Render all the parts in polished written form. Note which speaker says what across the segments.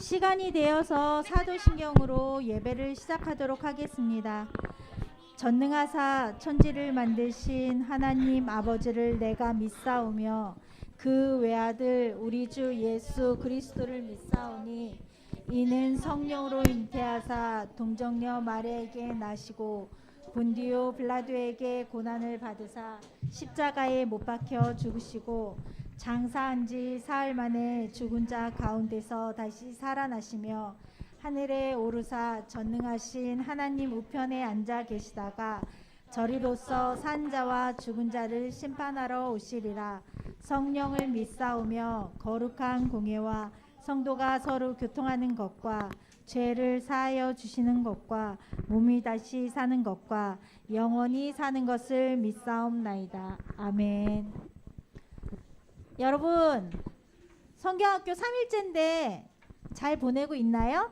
Speaker 1: 시간이 되어서 사도신경으로 예배를 시작하도록 하겠습니다. 전능하사 천지를 만드신 하나님 아버지를 내가 믿사오며 그 외아들 우리 주 예수 그리스도를 믿사오니 이는 성령으로 잉태하사 동정녀 마리아에게 나시고 본디오 빌라도에게 고난을 받으사 십자가에 못 박혀 죽으시고 장사한 지 사흘 만에 죽은 자 가운데서 다시 살아나시며 하늘에 오르사 전능하신 하나님 우편에 앉아 계시다가 저리로서 산 자와 죽은 자를 심판하러 오시리라. 성령을 믿사오며 거룩한 공예와 성도가 서로 교통하는 것과 죄를 사하여 주시는 것과 몸이 다시 사는 것과 영원히 사는 것을 믿사옵나이다. 아멘. 여러분, 성경학교 3일째인데 잘 보내고 있나요?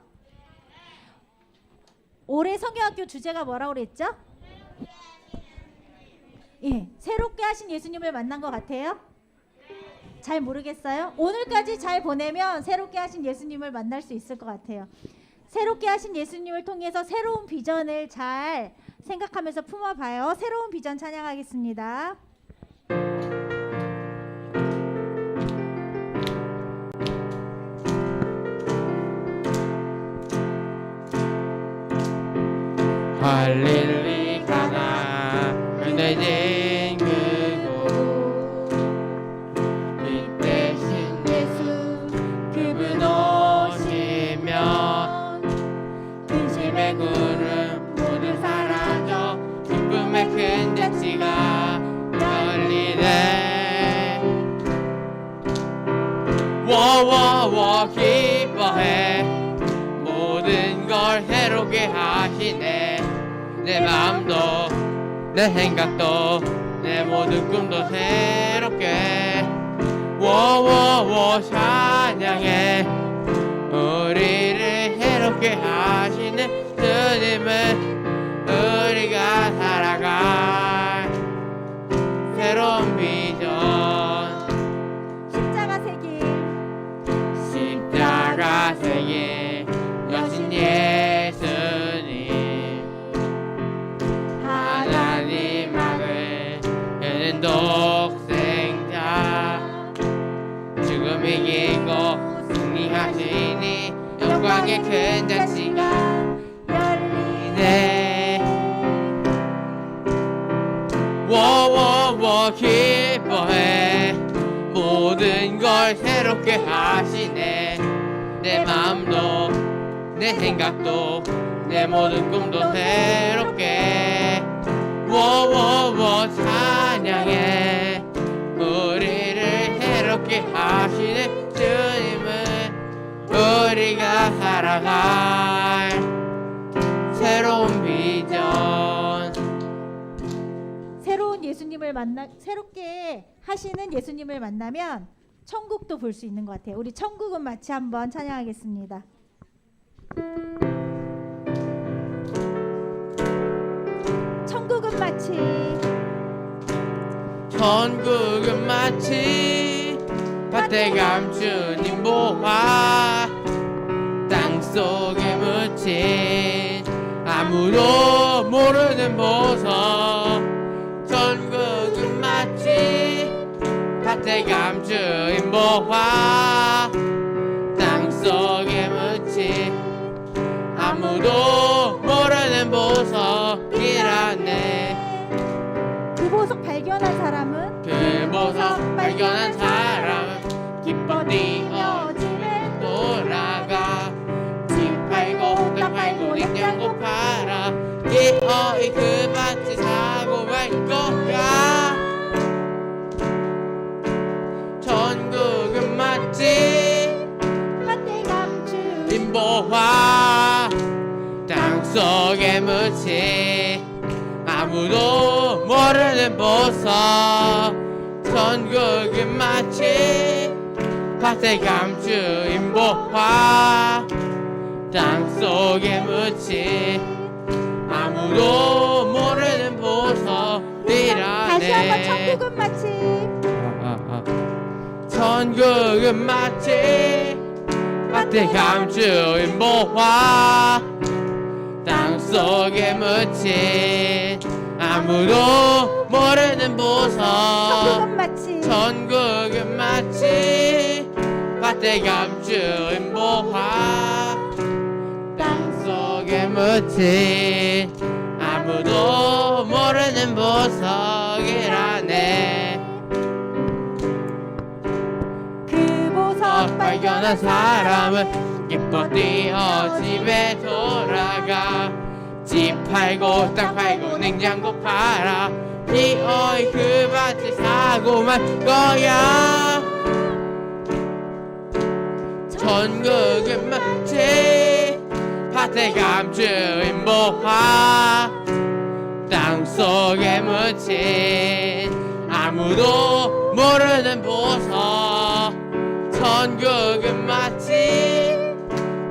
Speaker 1: 올해 성경학교 주제가 뭐라고 그랬죠? 예, 새롭게 하신 예수님을 만난 것 같아요? 잘 모르겠어요? 오늘까지 잘 보내면 새롭게 하신 예수님을 만날 수 있을 것 같아요. 새롭게 하신 예수님을 통해서 새로운 비전을 잘 생각하면서 품어봐요. 새로운 비전 찬양하겠습니다.
Speaker 2: 할릴리 가나 은혜진 그곳 이 대신 예수 그분 오시면 근심의 구름 모두 사라져 기쁨의 큰 잔치가 열리네. 워워워 기뻐해 모든 걸 새롭게 하시네. 내 마음도 내 생각도 내 모든 꿈도 새롭게 워워워 찬양해. 우리를 새롭게 하시는 주님을 우리가 살아갈 새로운 비전.
Speaker 1: 십자가 새길
Speaker 2: 십자가 새길 여신 예수님 하나님 아들 그는 독생자 죽음 이기고 승리하시니 영광의 큰 잔치가 열리네. 워워워 기뻐해 모든 걸 새롭게 하시네. 내 마음도 내 생각도 내 모든 꿈도 새롭게 워워워 찬양해. 우리를 새롭게 하시는 주님을 우리가 살아갈 새로운 비전.
Speaker 1: 새로운 예수님을 새롭게 하시는 예수님을 만나면 천국도 볼 수 있는 것 같아요. 우리 천국은 마치 한번 찬양하겠습니다. 천국은 마치
Speaker 2: 천국은 마치 밭에 감추인 보화 땅속에 묻힌 아무도 모르는 보석. 천국은 마치 밭에 감추인 보화 땅속에 묻힌 아무도 모르는 보석이라네.
Speaker 1: 그 보석 발견한 사람은
Speaker 2: 그 보석 발견한 사람은 기뻐 뛰어집에 돌아가 집 팔고 땅 팔고 냉장고 팔아 기어이 그 밭을 사고 말 거야. 천국은 마치
Speaker 1: 밭에 감춘
Speaker 2: 인보화 땅속에 묻힌 아무도 모르는 보석. 천국은 마치 밭에 감추인 보화 땅속에 묻힌 아무도 모르는 보석이라네.
Speaker 1: 다시 한번 천국은 마치
Speaker 2: 천국은 마치 밭에 감추인 보화 땅속에 묻힌 아무도 모르는 보석
Speaker 1: 천국은 마치
Speaker 2: 천국은 마치 밭에 감추인 보화 땅속에 묻힌 아무도 모르는 보석이라네.
Speaker 1: 그 보석
Speaker 2: 발견한 사람은 기뻐 뛰어 집에 돌아가 집 팔고 땅 팔고 냉장고 팔아 비어이 그 밭을 사고 말 거야. 천국은 마치 밭에 감추인 보화 땅속에 묻힌 아무도 모르는 보석 천국은 마치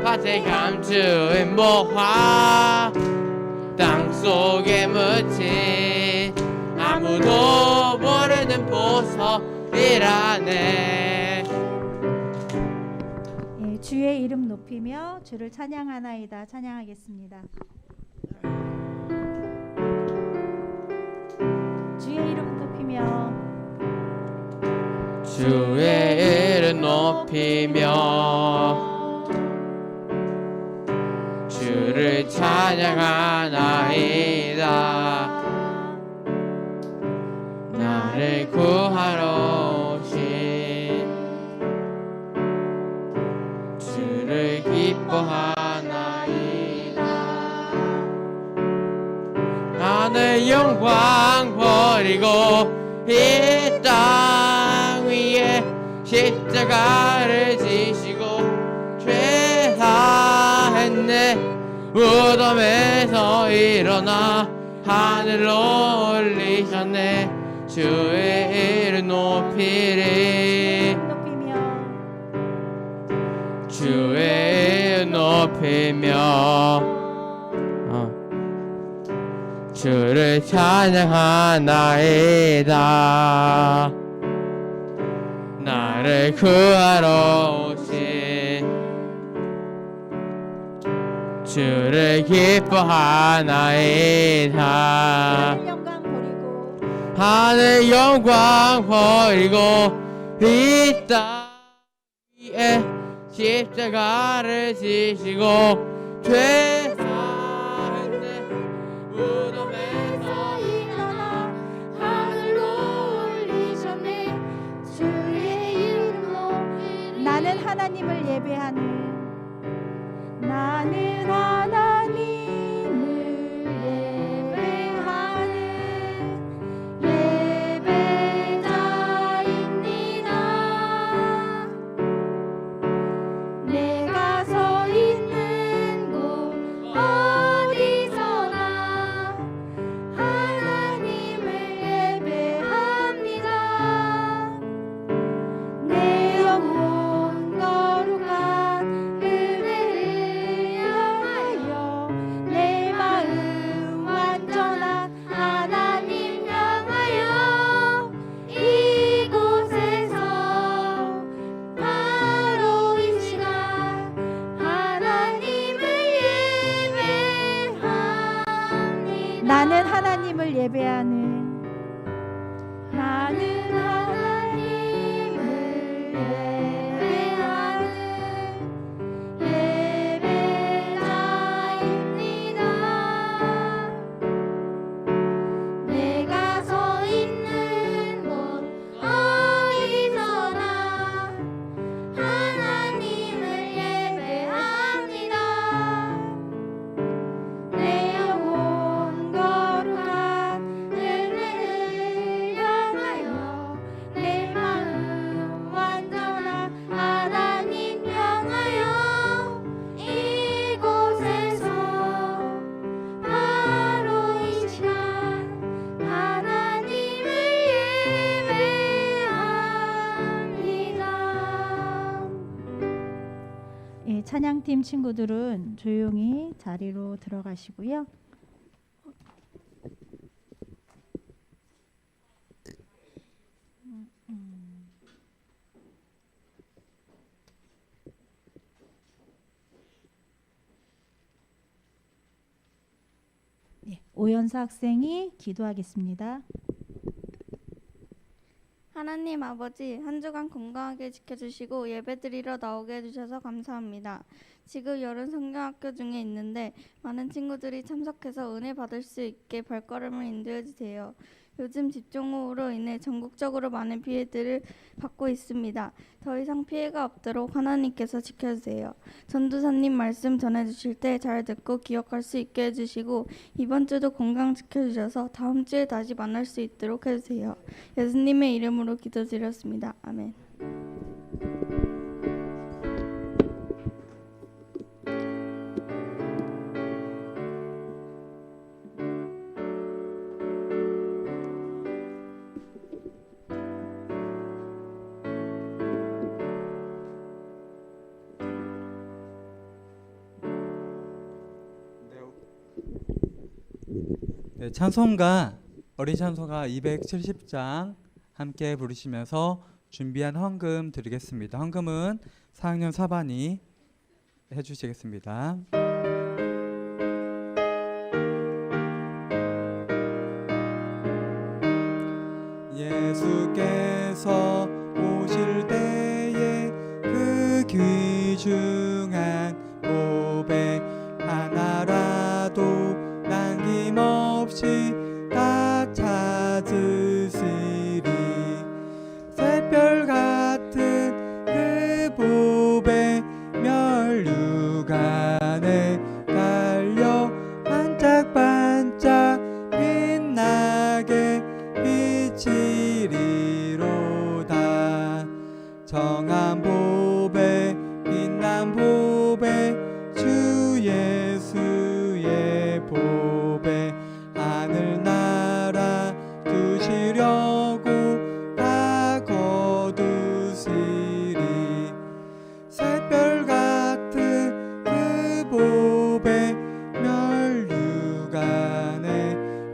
Speaker 2: 밭에 감추인 보화 땅속에 묻힌 아무도 모르는 보석이라네.
Speaker 1: 예, 주의 이름 높이며 주를 찬양하나이다. 찬양하겠습니다. 주의 이름 높이며
Speaker 2: 주의 이름 높이며 주를 찬양하나이다. 나를 구하러 오신 주를 기뻐하나이다. 하늘 영광 버리고 이 땅 위에 십자가를 지시고 죄사했네. 무덤에서 일어나 하늘로 올리셨네. 주의 이름 높이리.
Speaker 1: 높이며
Speaker 2: 주의 이름 높이며 주를 찬양하나이다. 나를 구하러 오신 주를 기뻐하나이다.
Speaker 1: 하늘 영광 버리고
Speaker 2: 하늘 영광 버리고 이 땅 위에 십자가를 지시고 죄사했네. 무덤에서
Speaker 1: 일어나 하늘로 올리셨네. 주의 이름으로 나는 하나님을 예배하는 나는 하나님을 예배하는 예배자입니다. 내가 서 있는 곳 어디서나 하나님을 예배합니다. 내 영혼 거룩한 은혜를 향하여 내 마음 완전한 하나님 향하여 이곳에서 바로 이 시간 하나님을 예배합니다. 나는 하나님을 예배하는 나는 하나님을 예배하는 예배자입니다. 내가 서 있는 곳 어디서나 하나님을 예배합니다. 내 영혼 거룩한 은혜를 향하여 내 마음 완전한 하나님 향하여 이곳에서 바로 이 시간 하나님을 예배합니다. 예, 찬양팀 친구들은 조용히 자리로 들어가시고요. 오연사 학생이 기도하겠습니다.
Speaker 3: 하나님 아버지, 한 주간 건강하게 지켜주시고 예배드리러 나오게 해주셔서 감사합니다. 지금 여름 성경학교 중에 있는데 많은 친구들이 참석해서 은혜 받을 수 있게 발걸음을 인도해 주세요. 요즘 집중호우로 인해 전국적으로 많은 피해들을 받고 있습니다. 더 이상 피해가 없도록 하나님께서 지켜주세요. 전도사님 말씀 전해주실 때 잘 듣고 기억할 수 있게 해주시고 이번 주도 건강 지켜주셔서 다음 주에 다시 만날 수 있도록 해주세요. 예수님의 이름으로 기도드렸습니다. 아멘.
Speaker 4: 네, 찬송가 어린 찬송가 270장 함께 부르시면서 준비한 헌금 드리겠습니다. 헌금은 4학년 4반이 해주시겠습니다. 예수께서 오실 때에 그 귀중한 고백 하나라도 남김없이 다 찾으시리. 새별 같은 그 보배 멸류관에 달려 반짝반짝 빛나게 비치리로다. 정한 보배 빛난 보배 주 예수의 보배 하늘나라 두시려고 다 거두시리. 새별 같은 그 보배 멸류관에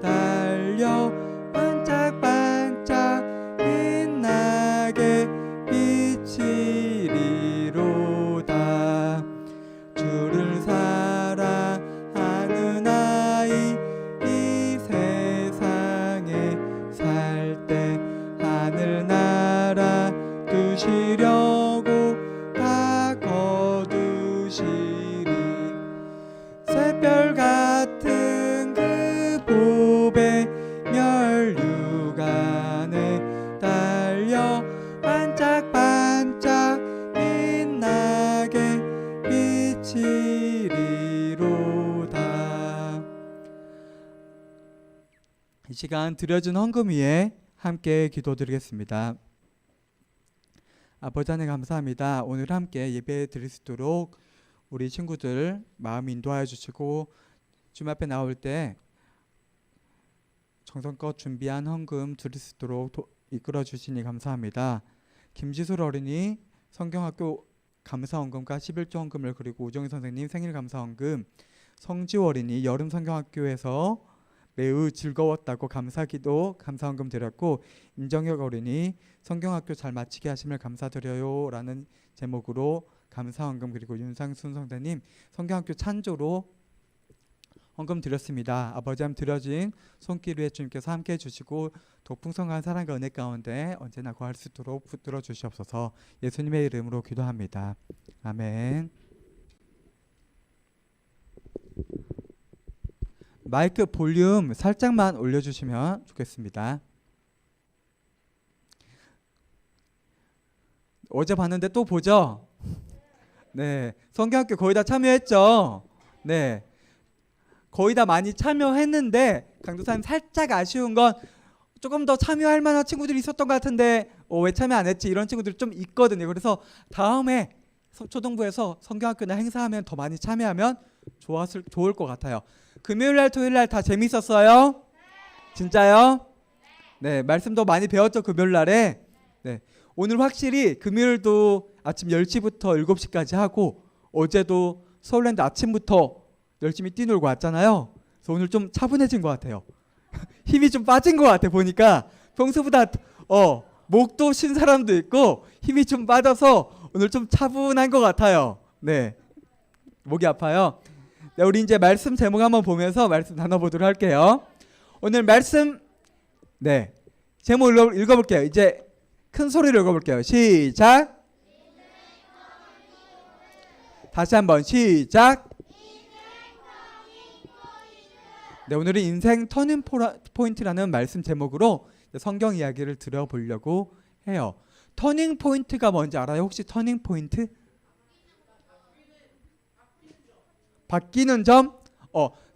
Speaker 4: 달려 반짝반짝 빛나게 비치리로다. 주를 사랑하는 아이 이 세상에 살 때 하늘나라 두시려고 다 거두시리. 새별 같은 그 보배 멸류관에 달려 반짝반짝 빛나게 비치리로다. 이 시간 드려진 헌금 위에 함께 기도드리겠습니다. 아버지 하나님 감사합니다. 오늘 함께 예배 드릴 수 있도록 우리 친구들 마음 인도하여 주시고 주님 앞에 나올 때 정성껏 준비한 헌금 드릴 수 있도록 이끌어 주시니 감사합니다. 김지술 어린이 성경학교 감사헌금과 11조 헌금을, 그리고 우정희 선생님 생일 감사헌금, 성지호 어린이 여름 성경학교에서 매우 즐거웠다고 감사기도 감사헌금 드렸고, 임정혁 어린이 성경학교 잘 마치게 하심을 감사드려요 라는 제목으로 감사헌금, 그리고 윤상순 선생님 성경학교 찬조로 헌금 드렸습니다. 아버지 함 드려진 손길 위에 주님께서 함께 해주시고 독풍성한 사랑과 은혜 가운데 언제나 거할 수 있도록 붙들어 주시옵소서. 예수님의 이름으로 기도합니다. 아멘. 마이크 볼륨 살짝만 올려주시면 좋겠습니다. 어제 봤는데 또 보죠? 네, 성경학교 거의 다 참여했죠? 네, 거의 다 많이 참여했는데 강도사님 살짝 아쉬운 건 조금 더 참여할 만한 친구들이 있었던 것 같은데 왜 참여 안 했지? 이런 친구들이 좀 있거든요. 그래서 다음에 초등부에서 성경학교나 행사하면 더 많이 참여하면 좋을 것 같아요. 금요일날 토요일날 다 재밌었어요? 진짜요? 네, 말씀도 많이 배웠죠, 금요일날에. 네, 오늘 확실히 금요일도 아침 10시부터 7시까지 하고 어제도 서울랜드 아침부터 열심히 뛰놀고 왔잖아요. 그래서 오늘 좀 차분해진 것 같아요. 힘이 좀 빠진 것 같아. 보니까 평소보다 목도 쉰 사람도 있고 힘이 좀 빠져서 오늘 좀 차분한 것 같아요. 네, 목이 아파요. 네, 우리 이제 말씀 제목 한번 보면서 말씀 나눠보도록 할게요. 오늘 말씀 네 제목 읽어볼게요. 이제 큰 소리로 읽어볼게요. 시작. 다시 한번 시작. 네, 오늘은 인생 터닝 포인트라는 말씀 제목으로 성경 이야기를 들어보려고 해요. 터닝 포인트가 뭔지 알아요? 혹시 터닝 포인트? 바뀌는 점?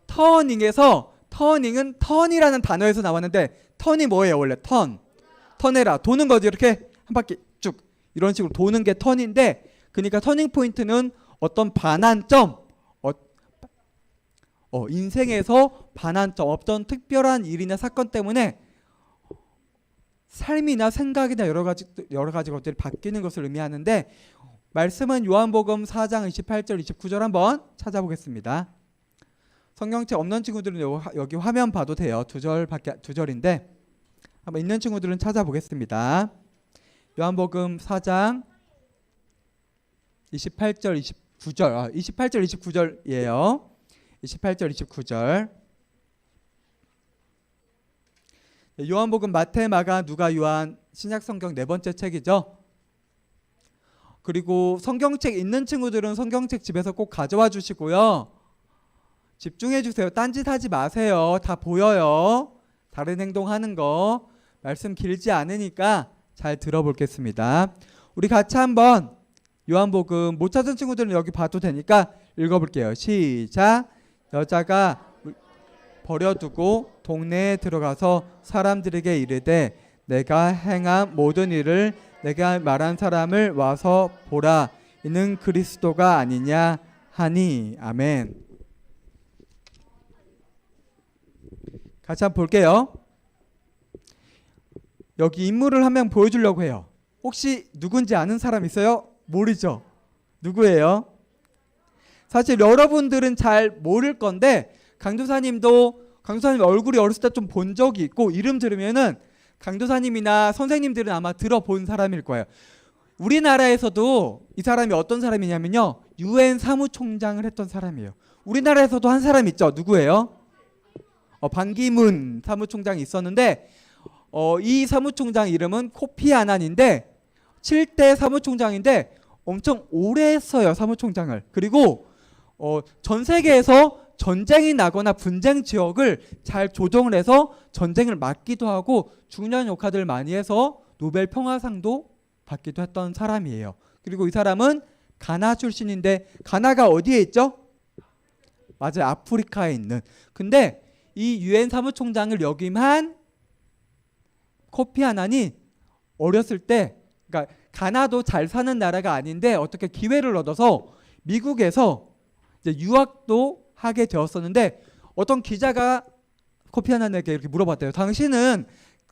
Speaker 4: 터닝에서 터닝은 턴이라는 단어에서 나왔는데 턴이 뭐예요? 원래 턴해라 도는 거지. 이렇게 한 바퀴 쭉 이런 식으로 도는 게 턴인데, 그러니까 터닝 포인트는 어떤 반환점, 인생에서 반환점, 어떤 특별한 일이나 사건 때문에 삶이나 생각이나 여러 가지 것들이 바뀌는 것을 의미하는데, 말씀은 요한복음 4장 28절 29절 한번 찾아보겠습니다. 성경책 없는 친구들은 여기 화면 봐도 돼요. 두 절인데 한번 있는 친구들은 찾아보겠습니다. 요한복음 4장 28절 29절 28절 29절이에요. 28절 29절. 요한복음 마태, 마가, 누가, 요한 신약 성경 네 번째 책이죠. 그리고 성경책 있는 친구들은 성경책 집에서 꼭 가져와 주시고요. 집중해 주세요. 딴짓하지 마세요. 다 보여요. 다른 행동하는 거. 말씀 길지 않으니까 잘 들어보겠습니다. 우리 같이 한번 요한복음 못 찾은 친구들은 여기 봐도 되니까 읽어볼게요. 시작. 여자가 버려두고 동네에 들어가서 사람들에게 이르되 내가 행한 모든 일을 내가 말한 사람을 와서 보라. 이는 그리스도가 아니냐 하니. 아멘. 같이 한번 볼게요. 여기 인물을 한 명 보여주려고 해요. 혹시 누군지 아는 사람 있어요? 모르죠? 누구예요? 사실 여러분들은 잘 모를 건데 강도사님 얼굴이 어렸을 때 좀 본 적이 있고 이름 들으면은 강도사님이나 선생님들은 아마 들어본 사람일 거예요. 우리나라에서도 이 사람이 어떤 사람이냐면요, UN 사무총장을 했던 사람이에요. 우리나라에서도 한 사람 있죠. 누구예요? 반기문 사무총장이 있었는데 이 사무총장 이름은 코피 아난인데 7대 사무총장인데 엄청 오래 했어요. 사무총장을. 그리고 전 세계에서 전쟁이 나거나 분쟁 지역을 잘 조정을 해서 전쟁을 막기도 하고 중요한 역할들을 많이 해서 노벨 평화상도 받기도 했던 사람이에요. 그리고 이 사람은 가나 출신인데 가나가 어디에 있죠? 맞아요. 아프리카에 있는. 근데 이 유엔 사무총장을 역임한 코피 아난이 어렸을 때, 그러니까 가나도 잘 사는 나라가 아닌데 어떻게 기회를 얻어서 미국에서 이제 유학도 하게 되었었는데, 어떤 기자가 코피 아난에게 이렇게 물어봤대요. 당신은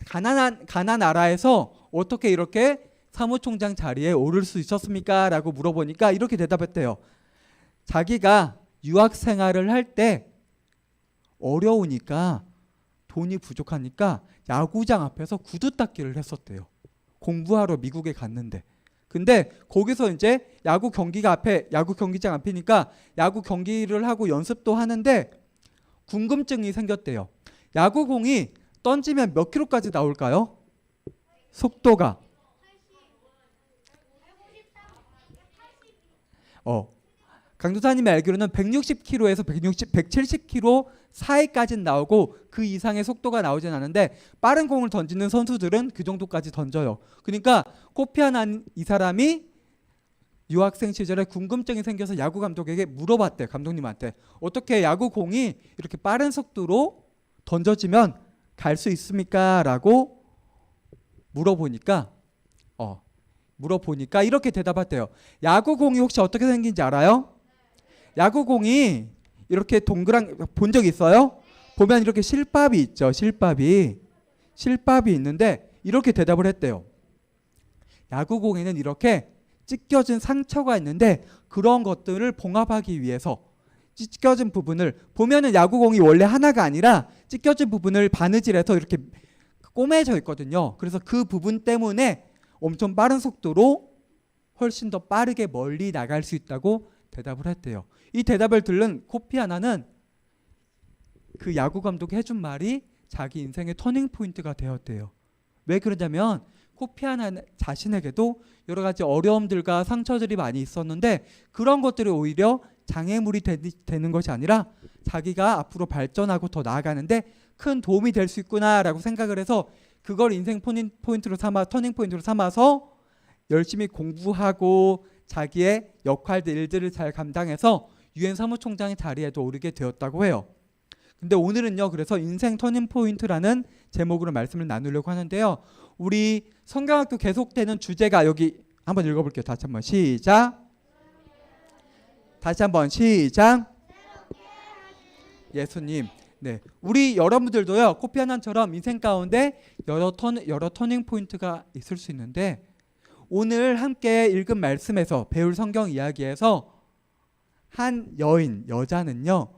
Speaker 4: 가나 나라에서 어떻게 이렇게 사무총장 자리에 오를 수 있었습니까? 라고 물어보니까 이렇게 대답했대요. 자기가 유학 생활을 할 때 어려우니까 돈이 부족하니까 야구장 앞에서 구두 닦기를 했었대요. 공부하러 미국에 갔는데. 근데 거기서 이제 야구 경기장 앞이니까 야구 경기를 하고 연습도 하는데 궁금증이 생겼대요. 야구공이 던지면 몇 킬로까지 나올까요? 속도가. 강도사님이 알기로는 160km에서 170km 사이까지는 나오고 그 이상의 속도가 나오진 않는데 빠른 공을 던지는 선수들은 그 정도까지 던져요. 그러니까 코피 아난 이 사람이 유학생 시절에 궁금증이 생겨서 야구 감독에게 물어봤대요. 감독님한테. 어떻게 야구 공이 이렇게 빠른 속도로 던져지면 갈 수 있습니까? 라고 물어보니까 이렇게 대답했대요. 야구 공이 혹시 어떻게 생긴지 알아요? 야구 공이 이렇게 동그란, 본 적 있어요? 보면 이렇게 실밥이 있죠. 실밥이 있는데 이렇게 대답을 했대요. 야구공에는 이렇게 찢겨진 상처가 있는데 그런 것들을 봉합하기 위해서 찢겨진 부분을, 보면은 야구공이 원래 하나가 아니라 찢겨진 부분을 바느질해서 이렇게 꼬매져 있거든요. 그래서 그 부분 때문에 엄청 빠른 속도로 훨씬 더 빠르게 멀리 나갈 수 있다고 대답을 했대요. 이 대답을 들은 코피 아나는 그 야구 감독이 해준 말이 자기 인생의 터닝 포인트가 되었대요. 왜 그러냐면 코피 아나 자신에게도 여러 가지 어려움들과 상처들이 많이 있었는데 그런 것들이 오히려 장애물이 되는 것이 아니라 자기가 앞으로 발전하고 더 나아가는데 큰 도움이 될 수 있구나라고 생각을 해서 그걸 인생 터닝 포인트로 삼아서 열심히 공부하고 자기의 역할들 일들을 잘 감당해서 유엔 사무총장의 자리에도 오르게 되었다고 해요. 근데 오늘은요, 그래서 인생 터닝 포인트라는 제목으로 말씀을 나누려고 하는데요. 우리 성경학교 계속되는 주제가 여기 한번 읽어볼게요. 다시 한번 시작. 다시 한번 시작. 예수님. 네, 우리 여러분들도요, 코피 아나처럼 인생 가운데 여러 터닝 포인트가 있을 수 있는데 오늘 함께 읽은 말씀에서 배울 성경 이야기에서 한 여자는요,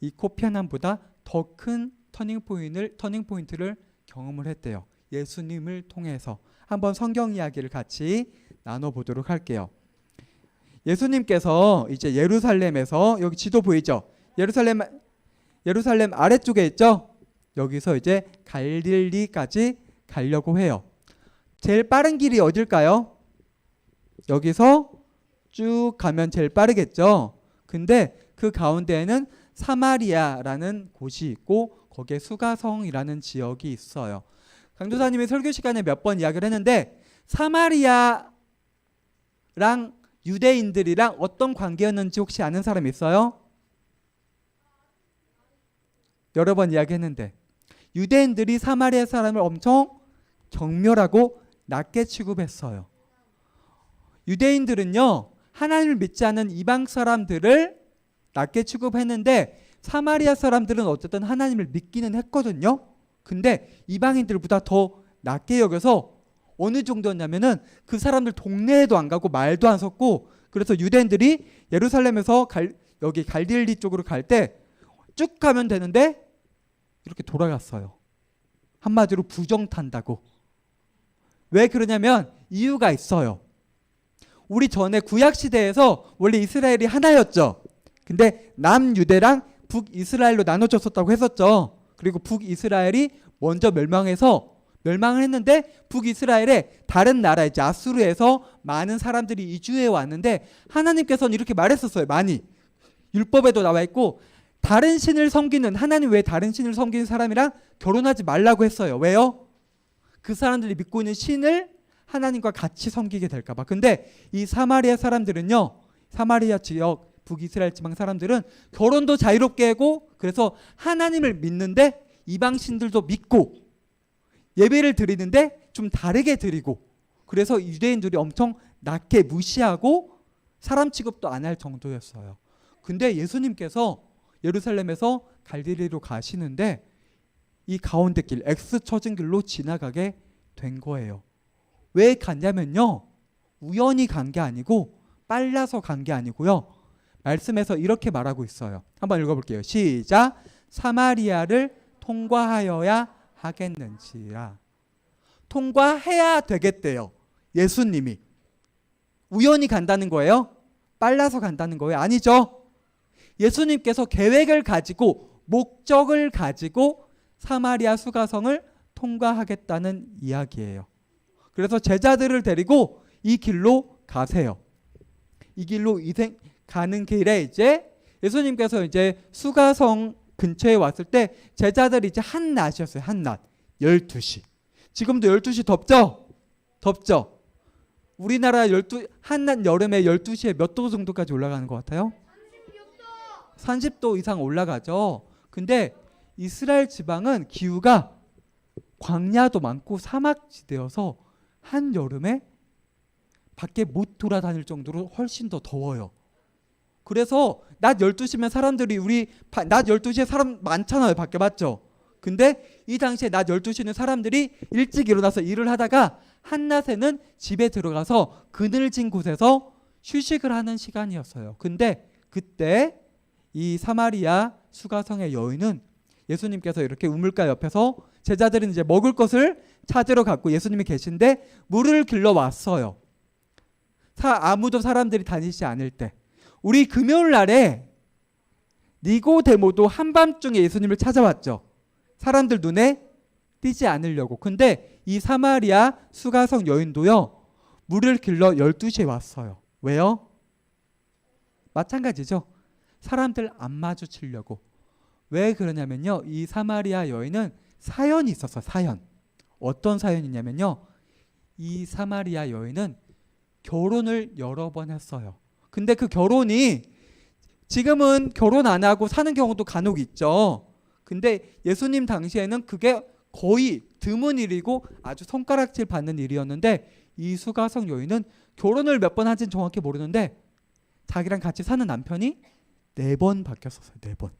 Speaker 4: 이 코피 아나보다 더 큰 터닝 포인트를 경험을 했대요. 예수님을 통해서. 한번 성경 이야기를 같이 나눠보도록 할게요. 예수님께서 이제 예루살렘에서, 여기 지도 보이죠? 예루살렘 아래쪽에 있죠? 여기서 이제 갈릴리까지 가려고 해요. 제일 빠른 길이 어딜까요? 여기서 쭉 가면 제일 빠르겠죠? 근데 그 가운데에는 사마리아라는 곳이 있고 거기에 수가성이라는 지역이 있어요. 강도사님이 설교 시간에 몇 번 이야기를 했는데 사마리아랑 유대인들이랑 어떤 관계였는지 혹시 아는 사람 있어요? 여러 번 이야기했는데 유대인들이 사마리아 사람을 엄청 경멸하고 낮게 취급했어요. 유대인들은요, 하나님을 믿지 않는 이방 사람들을 낮게 취급했는데 사마리아 사람들은 어쨌든 하나님을 믿기는 했거든요. 근데 이방인들보다 더 낮게 여겨서 어느 정도였냐면은 그 사람들 동네에도 안 가고 말도 안 섞고, 그래서 유대인들이 예루살렘에서 여기 갈릴리 쪽으로 갈 때 쭉 가면 되는데 이렇게 돌아갔어요. 한마디로 부정탄다고. 왜 그러냐면 이유가 있어요. 우리 전에 구약 시대에서 원래 이스라엘이 하나였죠. 근데 남유대랑 북이스라엘로 나눠졌었다고 했었죠. 그리고 북이스라엘이 먼저 멸망을 했는데 북이스라엘에 다른 나라 이제 아수르에서 많은 사람들이 이주해 왔는데 하나님께서는 이렇게 말했었어요. 많이 율법에도 나와 있고 다른 신을 섬기는, 하나님 외에 다른 신을 섬기는 사람이랑 결혼하지 말라고 했어요. 왜요? 그 사람들이 믿고 있는 신을 하나님과 같이 섬기게 될까 봐. 근데 이 사마리아 사람들은요, 사마리아 지역 북이스라엘 지방 사람들은 결혼도 자유롭게 하고 그래서 하나님을 믿는데 이방 신들도 믿고 예배를 드리는데 좀 다르게 드리고, 그래서 유대인들이 엄청 낮게 무시하고 사람 취급도 안 할 정도였어요. 근데 예수님께서 예루살렘에서 갈릴리로 가시는데 이 가운데 길, X 처진 길로 지나가게 된 거예요. 왜 갔냐면요, 우연히 간 게 아니고 빨라서 간 게 아니고요, 말씀에서 이렇게 말하고 있어요. 한번 읽어볼게요. 시작. 사마리아를 통과하여야 하겠는지라. 통과해야 되겠대요. 예수님이. 우연히 간다는 거예요? 빨라서 간다는 거예요? 아니죠. 예수님께서 계획을 가지고 목적을 가지고 사마리아 수가성을 통과하겠다는 이야기예요. 그래서 제자들을 데리고 이 길로 가세요. 이 길로 가는 길에 이제 예수님께서 이제 수가성 근처에 왔을 때 제자들이 이제 한낮이었어요. 한낮 12시. 지금도 12시 덥죠? 덥죠? 우리나라 한낮 여름에 12시에 몇 도 정도까지 올라가는 것 같아요? 30도 이상 올라가죠. 근데 이스라엘 지방은 기후가 광야도 많고 사막지대여서 한여름에 밖에 못 돌아다닐 정도로 훨씬 더 더워요. 그래서 낮 12시면 사람들이 낮 12시에 사람 많잖아요. 밖에 맞죠? 근데 이 당시에 낮 12시는 사람들이 일찍 일어나서 일을 하다가 한낮에는 집에 들어가서 그늘진 곳에서 휴식을 하는 시간이었어요. 근데 그때 이 사마리아 수가성의 여인은 예수님께서 이렇게 우물가 옆에서 제자들은 이제 먹을 것을 찾으러 갔고 예수님이 계신데 물을 길러 왔어요. 아무도 사람들이 다니지 않을 때. 우리 금요일 날에 니고데모도 한밤중에 예수님을 찾아왔죠. 사람들 눈에 띄지 않으려고. 근데 이 사마리아 수가성 여인도요. 물을 길러 12시에 왔어요. 왜요? 마찬가지죠. 사람들 안 마주치려고. 왜 그러냐면요. 이 사마리아 여인은 사연이 있었어요. 사연. 어떤 사연이냐면요. 이 사마리아 여인은 결혼을 여러 번 했어요. 근데 그 결혼이 지금은 결혼 안 하고 사는 경우도 간혹 있죠. 근데 예수님 당시에는 그게 거의 드문 일이고 아주 손가락질 받는 일이었는데 이 수가성 여인은 결혼을 몇 번 한지는 정확히 모르는데 자기랑 같이 사는 남편이 4번 바뀌었었어요. 4번.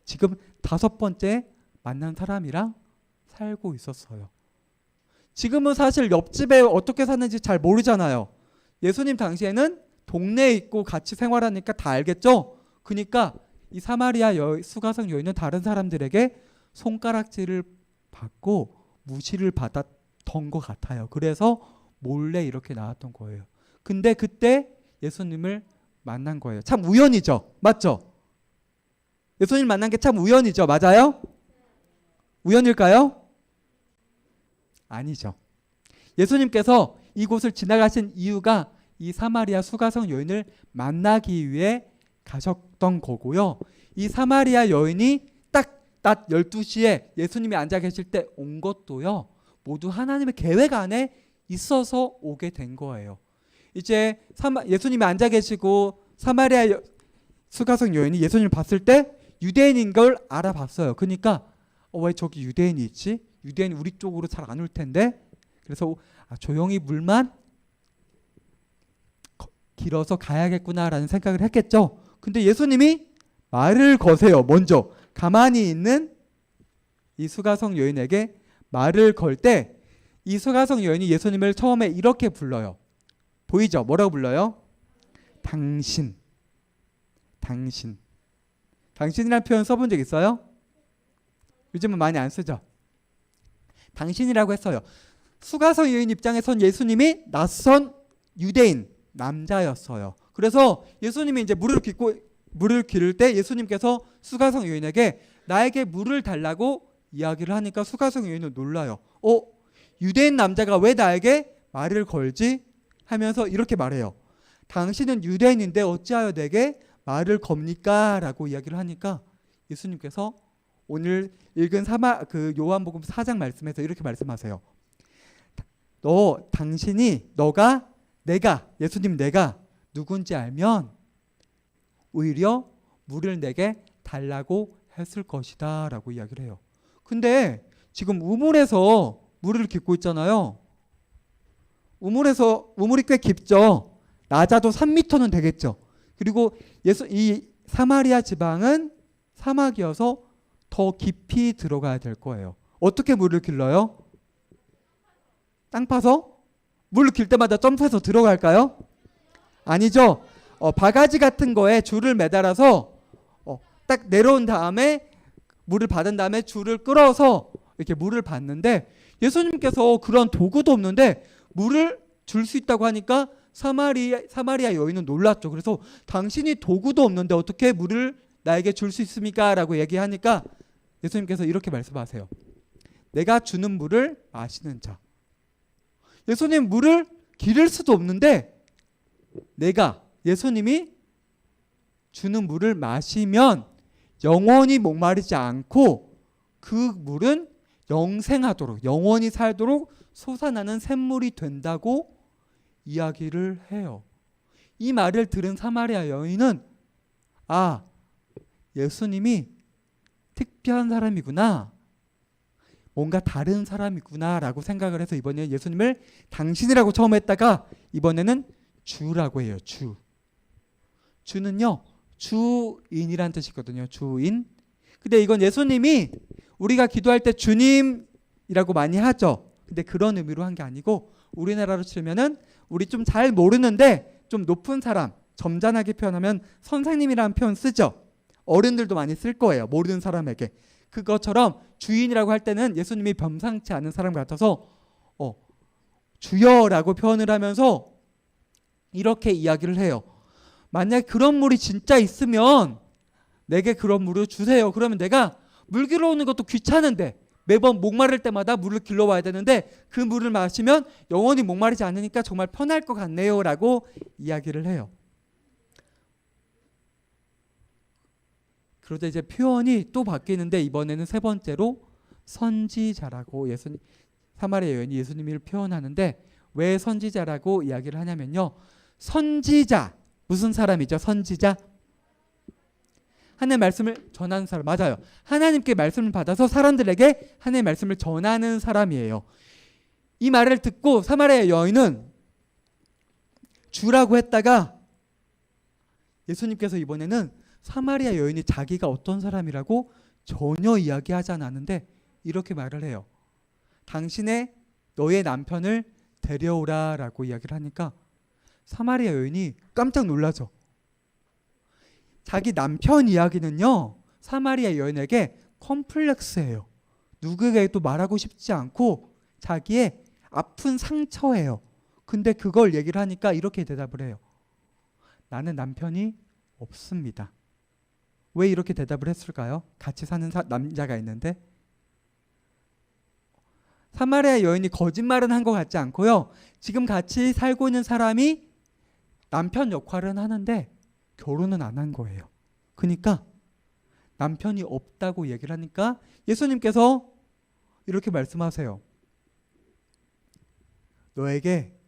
Speaker 4: 지금 5번째 만난 사람이랑 살고 있었어요. 지금은 사실 옆집에 어떻게 사는지 잘 모르잖아요. 예수님 당시에는 동네에 있고 같이 생활하니까 다 알겠죠? 그러니까 이 사마리아 수가성 여인은 다른 사람들에게 손가락질을 받고 무시를 받았던 것 같아요. 그래서 몰래 이렇게 나왔던 거예요. 근데 그때 예수님을 만난 거예요. 참 우연이죠. 맞죠? 예수님 만난 게 참 우연이죠. 맞아요? 우연일까요? 아니죠. 예수님께서 이곳을 지나가신 이유가 이 사마리아 수가성 여인을 만나기 위해 가셨던 거고요. 이 사마리아 여인이 딱 낮 12시에 예수님이 앉아 계실 때 온 것도요. 모두 하나님의 계획 안에 있어서 오게 된 거예요. 이제 예수님이 앉아 계시고 사마리아 수가성 여인이 예수님을 봤을 때 유대인인 걸 알아봤어요. 그러니까 왜 저기 유대인이 있지? 유대인이 우리 쪽으로 잘 안 올 텐데. 그래서 조용히 물만 길어서 가야겠구나라는 생각을 했겠죠. 근데 예수님이 말을 거세요. 먼저 가만히 있는 이 수가성 여인에게 말을 걸 때 이 수가성 여인이 예수님을 처음에 이렇게 불러요. 보이죠? 뭐라고 불러요? 당신. 당신. 당신이라는 표현 써본 적 있어요? 요즘은 많이 안 쓰죠? 당신이라고 했어요. 수가성 여인 입장에선 예수님이 낯선 유대인 남자였어요. 그래서 예수님이 이제 물을 기를 때 예수님께서 수가성 여인에게 나에게 물을 달라고 이야기를 하니까 수가성 여인은 놀라요. 유대인 남자가 왜 나에게 말을 걸지? 하면서 이렇게 말해요. 당신은 유대인인데 어찌하여 내게 말을 겁니까? 라고 이야기를 하니까 예수님께서 오늘 읽은 요한복음 4장 말씀에서 이렇게 말씀하세요. 예수님 내가 누군지 알면 오히려 물을 내게 달라고 했을 것이다 라고 이야기를 해요. 근데 지금 우물에서 물을 깃고 있잖아요. 우물이 꽤 깊죠. 낮아도 3m는 되겠죠. 그리고 이 사마리아 지방은 사막이어서 더 깊이 들어가야 될 거예요. 어떻게 물을 길러요? 땅 파서? 물을 길 때마다 점프해서 들어갈까요? 아니죠. 바가지 같은 거에 줄을 매달아서 딱 내려온 다음에 물을 받은 다음에 줄을 끌어서 이렇게 물을 받는데 예수님께서 그런 도구도 없는데 물을 줄 수 있다고 하니까 사마리아 여인은 놀랐죠. 그래서 당신이 도구도 없는데 어떻게 물을 나에게 줄 수 있습니까? 라고 얘기하니까 예수님께서 이렇게 말씀하세요. 내가 주는 물을 마시는 자. 예수님 물을 기를 수도 없는데 예수님이 주는 물을 마시면 영원히 목마르지 않고 그 물은 영생하도록 영원히 살도록 솟아나는 샘물이 된다고 이야기를 해요. 이 말을 들은 사마리아 여인은 예수님이 특별한 사람이구나. 뭔가 다른 사람이구나 라고 생각을 해서 이번에 예수님을 당신이라고 처음 했다가 이번에는 주라고 해요. 주는요. 주인이란 뜻이거든요. 주인. 근데 이건 예수님이 우리가 기도할 때 주님이라고 많이 하죠. 근데 그런 의미로 한 게 아니고 우리나라로 치면은 우리 좀 잘 모르는데 좀 높은 사람, 점잖하게 표현하면 선생님이라는 표현 쓰죠. 어른들도 많이 쓸 거예요. 모르는 사람에게. 그것처럼 주인이라고 할 때는 예수님이 범상치 않은 사람 같아서 주여라고 표현을 하면서 이렇게 이야기를 해요. 만약 그런 물이 진짜 있으면 내게 그런 물을 주세요. 그러면 내가 물 길러 오는 것도 귀찮은데 매번 목마를 때마다 물을 길러 와야 되는데 그 물을 마시면 영원히 목마르지 않으니까 정말 편할 것 같네요 라고 이야기를 해요. 그러자 이제 표현이 또 바뀌는데 이번에는 세 번째로 선지자라고 사마리아 여인이 예수님을 표현하는데 왜 선지자라고 이야기를 하냐면요. 선지자 무슨 사람이죠? 선지자 하나님의 말씀을 전하는 사람. 맞아요. 하나님께 말씀을 받아서 사람들에게 하나님의 말씀을 전하는 사람이에요. 이 말을 듣고 사마리아 여인은 주라고 했다가 예수님께서 이번에는 사마리아 여인이 자기가 어떤 사람이라고 전혀 이야기하지 않았는데 이렇게 말을 해요. 당신의 너의 남편을 데려오라 라고 이야기를 하니까 사마리아 여인이 깜짝 놀라죠. 자기 남편 이야기는요, 사마리아 여인에게 컴플렉스예요. 누구에게도 말하고 싶지 않고 자기의 아픈 상처예요. 근데 그걸 얘기를 하니까 이렇게 대답을 해요. 나는 남편이 없습니다. 왜 이렇게 대답을 했을까요? 같이 사는 남자가 있는데 사마리아 여인이 거짓말은 한 것 같지 않고요. 지금 같이 살고 있는 사람이 남편 역할은 하는데 결혼은 안 한 거예요. 그러니까 남편이 없다고 얘기를 하니까 예수님께서 이렇게 말씀하세요. 너에게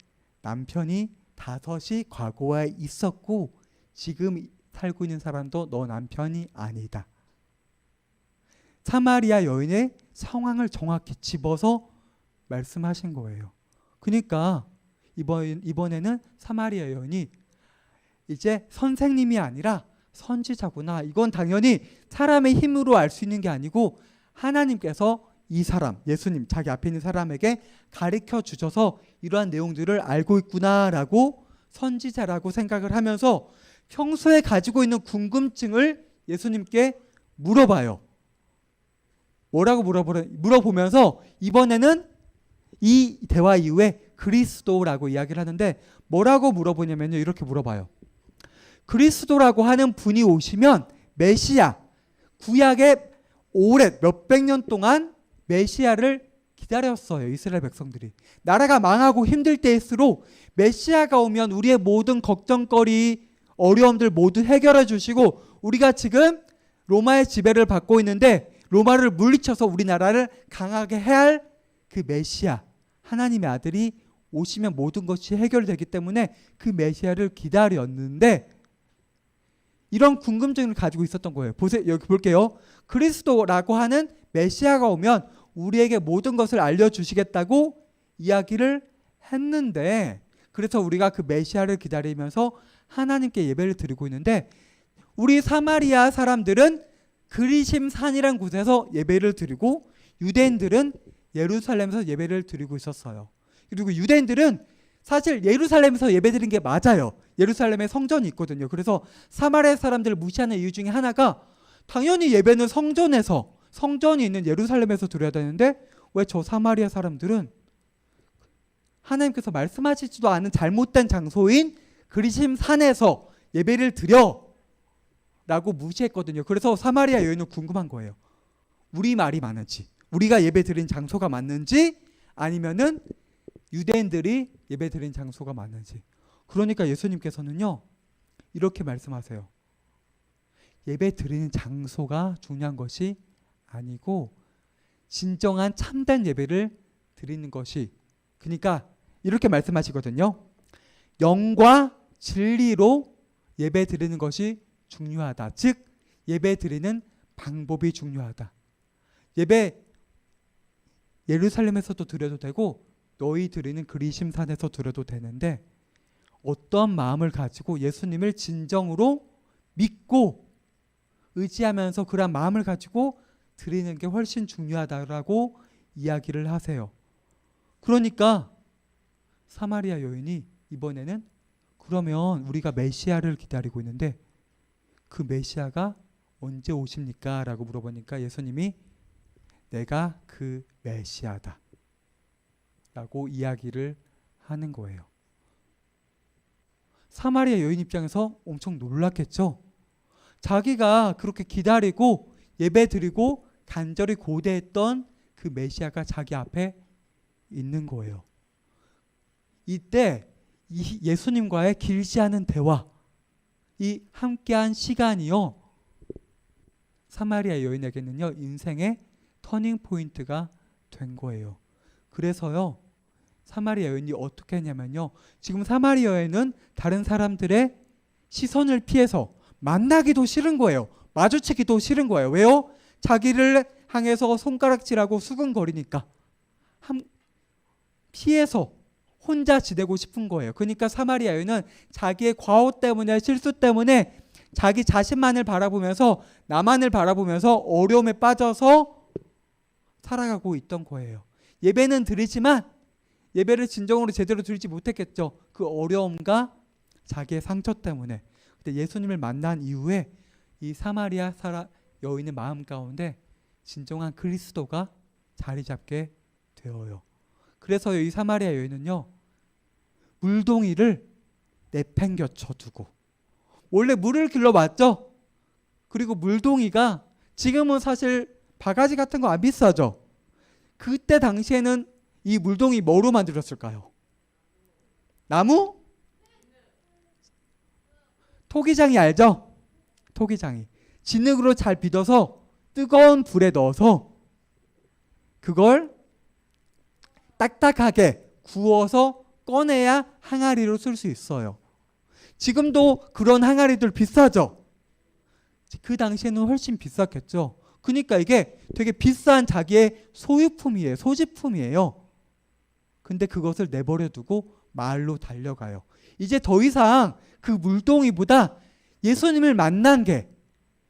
Speaker 4: 남편이 5이 과거에 있었고 지금 살고 있는 사람도 너 남편이 아니다. 사마리아 여인의 상황을 정확히 집어서 말씀하신 거예요. 그러니까 이번에는 사마리아 여인이 이제 선생님이 아니라 선지자구나. 이건 당연히 사람의 힘으로 알 수 있는 게 아니고 하나님께서 이 사람, 예수님, 자기 앞에 있는 사람에게 가르쳐 주셔서 이러한 내용들을 알고 있구나라고 선지자라고 생각을 하면서 평소에 가지고 있는 궁금증을 예수님께 물어봐요. 뭐라고 물어보면서 이번에는 이 대화 이후에 그리스도라고 이야기를 하는데 뭐라고 물어보냐면요. 이렇게 물어봐요. 그리스도라고 하는 분이 오시면 메시아, 구약의 오래 몇백 년 동안 메시아를 기다렸어요. 이스라엘 백성들이. 나라가 망하고 힘들 때일수록 메시아가 오면 우리의 모든 걱정거리, 어려움들 모두 해결해 주시고 우리가 지금 로마의 지배를 받고 있는데 로마를 물리쳐서 우리나라를 강하게 해야 할 그 메시아, 하나님의 아들이 오시면 모든 것이 해결되기 때문에 그 메시아를 기다렸는데 이런 궁금증을 가지고 있었던 거예요. 보세요. 여기 볼게요. 그리스도라고 하는 메시아가 오면 우리에게 모든 것을 알려주시겠다고 이야기를 했는데 그래서 우리가 그 메시아를 기다리면서 하나님께 예배를 드리고 있는데 우리 사마리아 사람들은 그리심 산이란 곳에서 예배를 드리고 유대인들은 예루살렘에서 예배를 드리고 있었어요. 그리고 유대인들은 사실 예루살렘에서 예배드린 게 맞아요. 예루살렘에 성전이 있거든요. 그래서 사마리아 사람들을 무시하는 이유 중에 하나가 당연히 예배는 성전에서 성전이 있는 예루살렘에서 드려야 되는데 왜 저 사마리아 사람들은 하나님께서 말씀하시지도 않은 잘못된 장소인 그리심 산에서 예배를 드려 라고 무시했거든요. 그래서 사마리아 여인은 궁금한 거예요. 우리 말이 맞는지, 우리가 예배 드린 장소가 맞는지 아니면은 유대인들이 예배 드린 장소가 맞는지. 그러니까 예수님께서는요 이렇게 말씀하세요. 예배 드리는 장소가 중요한 것이 아니고 진정한 참된 예배를 드리는 것이, 그러니까 이렇게 말씀하시거든요. 영과 진리로 예배 드리는 것이 중요하다. 즉 예배 드리는 방법이 중요하다. 예배 예루살렘에서도 드려도 되고 너희 드리는 그리심산에서 드려도 되는데 어떤 마음을 가지고 예수님을 진정으로 믿고 의지하면서 그런 마음을 가지고 드리는 게 훨씬 중요하다라고 이야기를 하세요. 그러니까 사마리아 여인이 이번에는 그러면 우리가 메시아를 기다리고 있는데 그 메시아가 언제 오십니까? 라고 물어보니까 예수님이 내가 그 메시아다 라고 이야기를 하는 거예요. 사마리아 여인 입장에서 엄청 놀랐겠죠. 자기가 그렇게 기다리고 예배 드리고 간절히 고대했던 그 메시아가 자기 앞에 있는 거예요. 이때 이 예수님과의 길지 않은 대화, 이 함께한 시간이요, 사마리아 여인에게는요 인생의 터닝 포인트가 된 거예요. 그래서요 사마리아 여인이 어떻게 했냐면요, 지금 사마리아 여인은 다른 사람들의 시선을 피해서 만나기도 싫은 거예요. 마주치기도 싫은 거예요. 왜요? 자기를 향해서 손가락질하고 수근거리니까 피해서 혼자 지내고 싶은 거예요. 그러니까 사마리아 여인은 자기의 과오 때문에, 실수 때문에 자기 자신만을 바라보면서, 나만을 바라보면서 어려움에 빠져서 살아가고 있던 거예요. 예배는 드리지만 예배를 진정으로 제대로 드리지 못했겠죠. 그 어려움과 자기의 상처 때문에. 근데 예수님을 만난 이후에 이 사마리아 여인의 마음 가운데 진정한 그리스도가 자리 잡게 되어요. 그래서 이 사마리아 여인은요 물동이를 내팽겨쳐 두고, 원래 물을 길러왔죠. 그리고 물동이가 지금은 사실 바가지 같은 거 안 비싸죠. 그때 당시에는 이 물동이 뭐로 만들었을까요? 나무? 토기장이 알죠? 토기장이 진흙으로 잘 빚어서 뜨거운 불에 넣어서 그걸 딱딱하게 구워서 꺼내야 항아리로 쓸 수 있어요. 지금도 그런 항아리들 비싸죠? 그 당시에는 훨씬 비쌌겠죠. 그러니까 이게 되게 비싼 자기의 소유품이에요. 소지품이에요. 근데 그것을 내버려 두고 마을로 달려가요. 이제 더 이상 그 물동이보다 예수님을 만난 게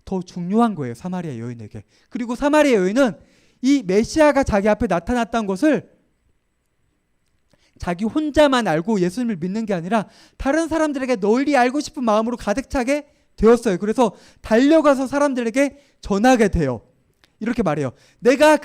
Speaker 4: 더 중요한 거예요, 사마리아 여인에게. 그리고 사마리아 여인은 이 메시아가 자기 앞에 나타났다는 것을 자기 혼자만 알고 예수님을 믿는 게 아니라 다른 사람들에게 널리 알고 싶은 마음으로 가득 차게 되었어요. 그래서 달려가서 사람들에게 전하게 돼요. 이렇게 말해요. 내가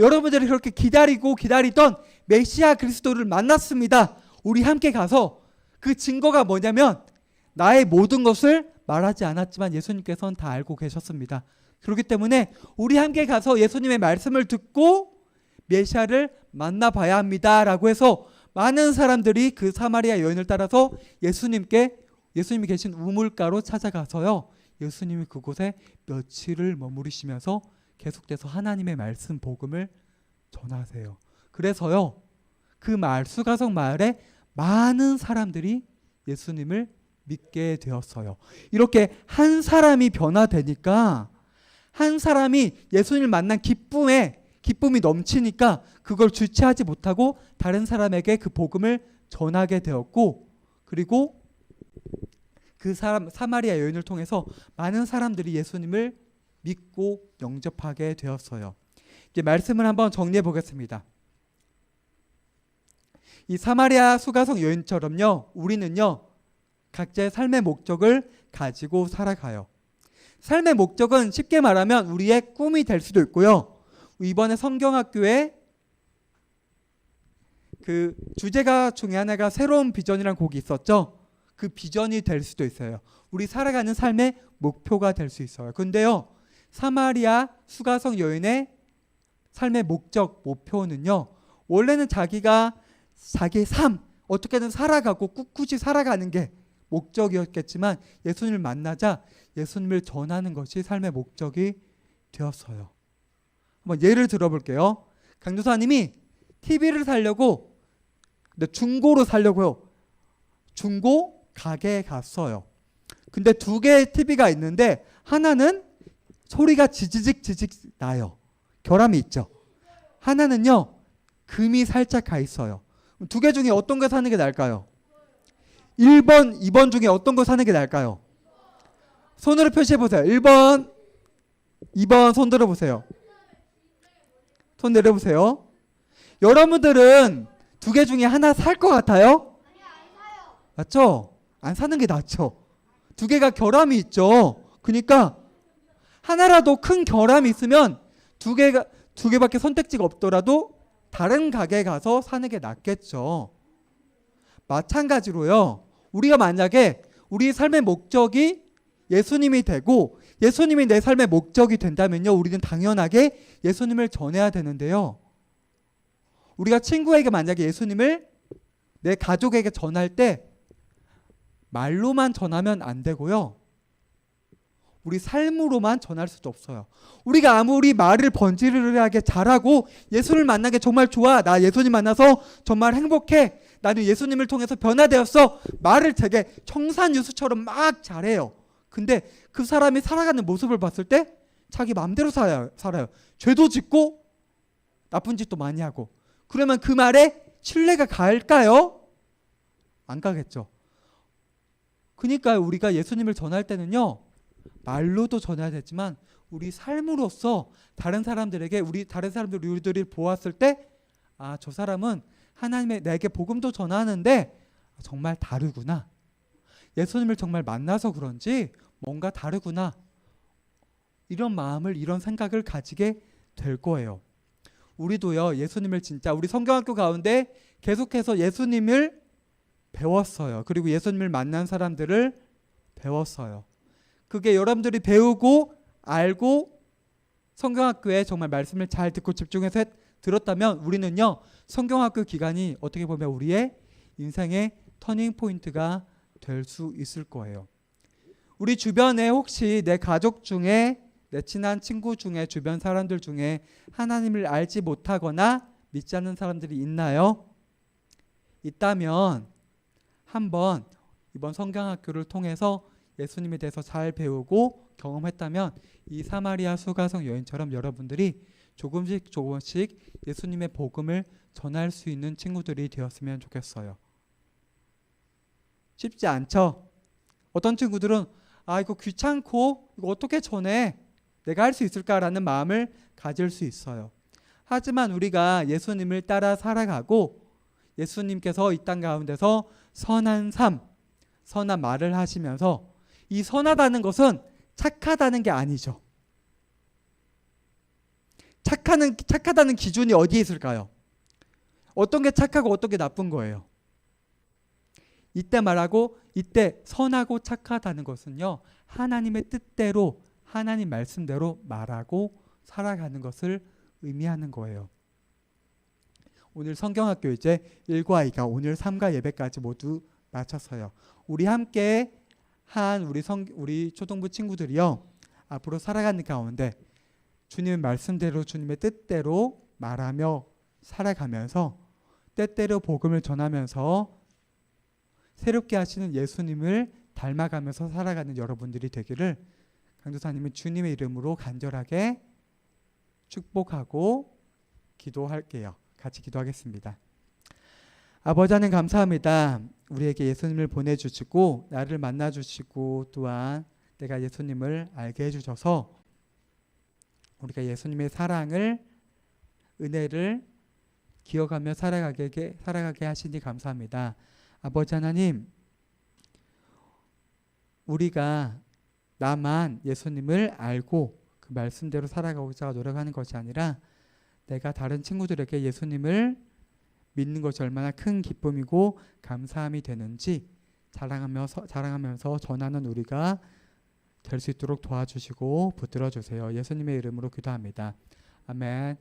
Speaker 4: 여러분들이 그렇게 기다리던 메시아 그리스도를 만났습니다. 우리 함께 가서, 그 증거가 뭐냐면 나의 모든 것을 말하지 않았지만 예수님께서는 다 알고 계셨습니다. 그렇기 때문에 우리 함께 가서 예수님의 말씀을 듣고 메시아를 만나봐야 합니다 라고 해서 많은 사람들이 그 사마리아 여인을 따라서 예수님이 계신 우물가로 찾아가서요, 예수님이 그곳에 며칠을 머무르시면서 계속돼서 하나님의 말씀 복음을 전하세요. 그래서요 그 수가성 마을에 많은 사람들이 예수님을 믿게 되었어요. 이렇게 한 사람이 변화되니까, 한 사람이 예수님을 만난 기쁨이 넘치니까 그걸 주체하지 못하고 다른 사람에게 그 복음을 전하게 되었고, 그리고 그 사마리아 여인을 통해서 많은 사람들이 예수님을 믿고 영접하게 되었어요. 이제 말씀을 한번 정리해 보겠습니다. 이 사마리아 수가성 여인처럼요, 우리는요 각자의 삶의 목적을 가지고 살아가요. 삶의 목적은 쉽게 말하면 우리의 꿈이 될 수도 있고요, 이번에 성경학교에 그 주제가 중에 하나가 새로운 비전이라는 곡이 있었죠. 그 비전이 될 수도 있어요. 우리 살아가는 삶의 목표가 될 수 있어요. 근데요 사마리아 수가성 여인의 삶의 목표는요, 원래는 자기의 삶 어떻게든 살아가고 꿋꿋이 살아가는 게 목적이었겠지만 예수님을 만나자 예수님을 전하는 것이 삶의 목적이 되었어요. 한번 예를 들어볼게요. 강도사님이 TV를 사려고, 근데 중고로 사려고요, 중고 가게에 갔어요. 근데 두 개의 TV가 있는데 하나는 소리가 지지직 나요. 결함이 있죠. 하나는요 금이 살짝 가 있어요. 두 개 중에 어떤 거 사는 게 나을까요? 1번, 2번 중에 어떤 거 사는 게 나을까요? 손으로 표시해 보세요. 1번, 2번 손 들어보세요. 손 내려보세요. 여러분들은 두 개 중에 하나 살 것 같아요? 맞죠? 안 사는 게 낫죠. 두 개가 결함이 있죠. 그러니까 하나라도 큰 결함이 있으면 두 개밖에 선택지가 없더라도 다른 가게에 가서 사는 게 낫겠죠. 마찬가지로요, 우리가 만약에 우리 삶의 목적이 예수님이 되고 예수님이 내 삶의 목적이 된다면요, 우리는 당연하게 예수님을 전해야 되는데요. 우리가 친구에게 만약에 예수님을 내 가족에게 전할 때 말로만 전하면 안 되고요, 우리 삶으로만 전할 수도 없어요. 우리가 아무리 말을 번지르르하게 잘하고 예수를 만나게 정말 좋아, 나 예수님 만나서 정말 행복해, 나는 예수님을 통해서 변화되었어, 말을 되게 청산유수처럼 막 잘해요. 근데 그 사람이 살아가는 모습을 봤을 때 자기 마음대로 살아요. 죄도 짓고 나쁜 짓도 많이 하고. 그러면 그 말에 신뢰가 갈까요? 안 가겠죠. 그러니까 우리가 예수님을 전할 때는요, 말로도 전해야 되지만 우리 삶으로서 다른 사람들에게 우리들이 보았을 때, 아, 저 사람은 하나님의 내게 복음도 전하는데 정말 다르구나, 예수님을 정말 만나서 그런지 뭔가 다르구나, 이런 마음을, 이런 생각을 가지게 될 거예요. 우리도요, 예수님을 진짜 우리 성경학교 가운데 계속해서 예수님을 배웠어요. 그리고 예수님을 만난 사람들을 배웠어요. 그게 여러분들이 배우고 알고 성경학교에 정말 말씀을 잘 듣고 집중해서 들었다면 우리는요, 성경학교 기간이 어떻게 보면 우리의 인생의 터닝 포인트가 될 수 있을 거예요. 우리 주변에 혹시 내 가족 중에, 내 친한 친구 중에, 주변 사람들 중에 하나님을 알지 못하거나 믿지 않는 사람들이 있나요? 있다면 한번 이번 성경학교를 통해서 예수님에 대해서 잘 배우고 경험했다면 이 사마리아 수가성 여인처럼 여러분들이 조금씩 예수님의 복음을 전할 수 있는 친구들이 되었으면 좋겠어요. 쉽지 않죠? 어떤 친구들은 이거 귀찮고 이거 어떻게 전해? 내가 할 수 있을까라는 마음을 가질 수 있어요. 하지만 우리가 예수님을 따라 살아가고 예수님께서 이 땅 가운데서 선한 삶, 선한 말을 하시면서, 이 선하다는 것은 착하다는 게 아니죠. 착하다는 기준이 어디에 있을까요? 어떤 게 착하고 어떤 게 나쁜 거예요? 이때 말하고, 이때 선하고 착하다는 것은요, 하나님의 뜻대로, 하나님 말씀대로 말하고 살아가는 것을 의미하는 거예요. 오늘 성경학교 이제 1과 2가 오늘 3과 예배까지 모두 마쳤어요. 우리 함께 한 우리 초등부 친구들이요, 앞으로 살아가는 가운데 주님의 말씀대로, 주님의 뜻대로 말하며 살아가면서 때때로 복음을 전하면서 새롭게 하시는 예수님을 닮아가면서 살아가는 여러분들이 되기를 강도사님은 주님의 이름으로 간절하게 축복하고 기도할게요. 같이 기도하겠습니다. 아버지 하나님 감사합니다. 우리에게 예수님을 보내주시고 나를 만나주시고 또한 내가 예수님을 알게 해주셔서 우리가 예수님의 사랑을, 은혜를 기억하며 살아가게 하시니 감사합니다. 아버지 하나님, 우리가 나만 예수님을 알고 그 말씀대로 살아가고자 노력하는 것이 아니라 내가 다른 친구들에게 예수님을 믿는 것이 얼마나 큰 기쁨이고 감사함이 되는지 자랑하면서 전하는 우리가 될 수 있도록 도와주시고 붙들어 주세요. 예수님의 이름으로 기도합니다. 아멘.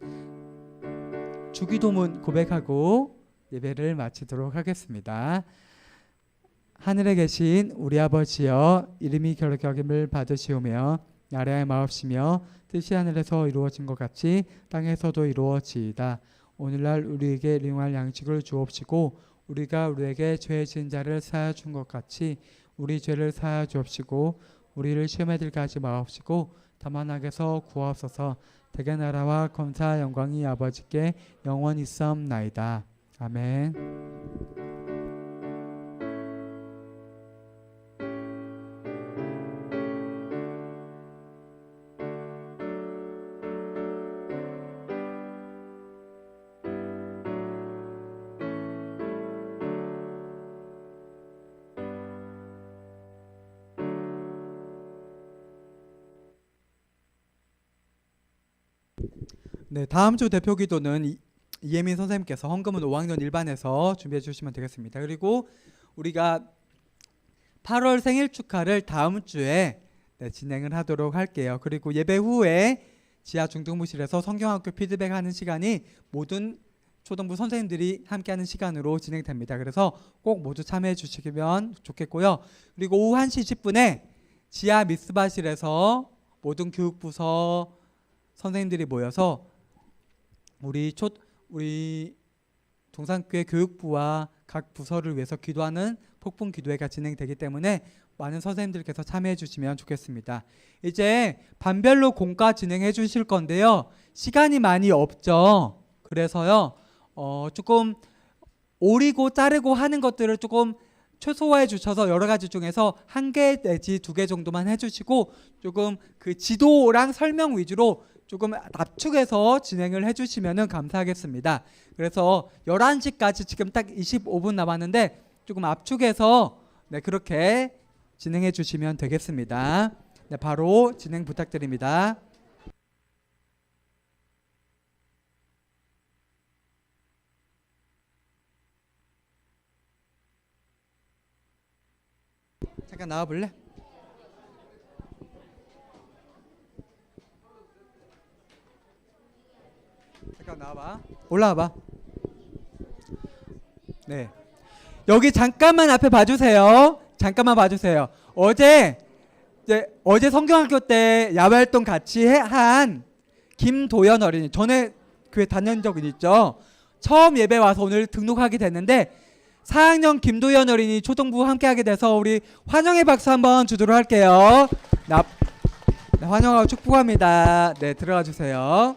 Speaker 4: 주기도문 고백하고 예배를 마치도록 하겠습니다. 하늘에 계신 우리 아버지여, 이름이 거룩히 여김을 받으시오며 나라의 마옵시며 뜻이 하늘에서 이루어진 것 같이 땅에서도 이루어지이다. 오늘날 우리에게 일용할 양식을 주옵시고 우리가 우리에게 죄 지은 자를 사하여 준 것 같이 우리 죄를 사하여 주옵시고 우리를 시험에 들게 하지 마옵시고 다만 악에서 구하옵소서. 대개 나라와 권사 영광이 아버지께 영원히 있사옵나이다. 아멘. 네, 다음 주 대표 기도는 이예민 선생님께서 헌금은 5학년 1반에서 준비해 주시면 되겠습니다. 그리고 우리가 8월 생일 축하를 다음 주에 네, 진행을 하도록 할게요. 그리고 예배 후에 지하 중등부실에서 성경학교 피드백하는 시간이 모든 초등부 선생님들이 함께하는 시간으로 진행됩니다. 그래서 꼭 모두 참여해 주시면 좋겠고요. 그리고 오후 1시 10분에 지하 미스바실에서 모든 교육부서 선생님들이 모여서 우리 동산교회 교육부와 각 부서를 위해서 기도하는 폭풍 기도회가 진행되기 때문에 많은 선생님들께서 참여해 주시면 좋겠습니다. 이제 반별로 공과 진행해 주실 건데요. 시간이 많이 없죠. 그래서요. 조금 오리고 자르고 하는 것들을 조금 최소화해 주셔서 여러 가지 중에서 1개 내지 2개 정도만 해주시고 조금 그 지도랑 설명 위주로 조금 압축해서 진행을 해주시면 감사하겠습니다. 그래서 11시까지 지금 딱 25분 남았는데 조금 압축해서 네, 그렇게 진행해 주시면 되겠습니다. 네, 바로 진행 부탁드립니다. 잠깐 나와 볼래? 잠깐 나와봐. 올라와봐. 네. 여기 잠깐만 앞에 봐주세요. 잠깐만 봐주세요. 어제 성경학교 때 야외활동 같이 한 김도연 어린이, 전에 교회 다닌 적은 있죠. 처음 예배 와서 오늘 등록하게 됐는데 4학년 김도연 어린이 초등부 함께하게 돼서 우리 환영의 박수 한번 주도록 할게요. 네, 환영하고 축복합니다. 네, 들어가 주세요.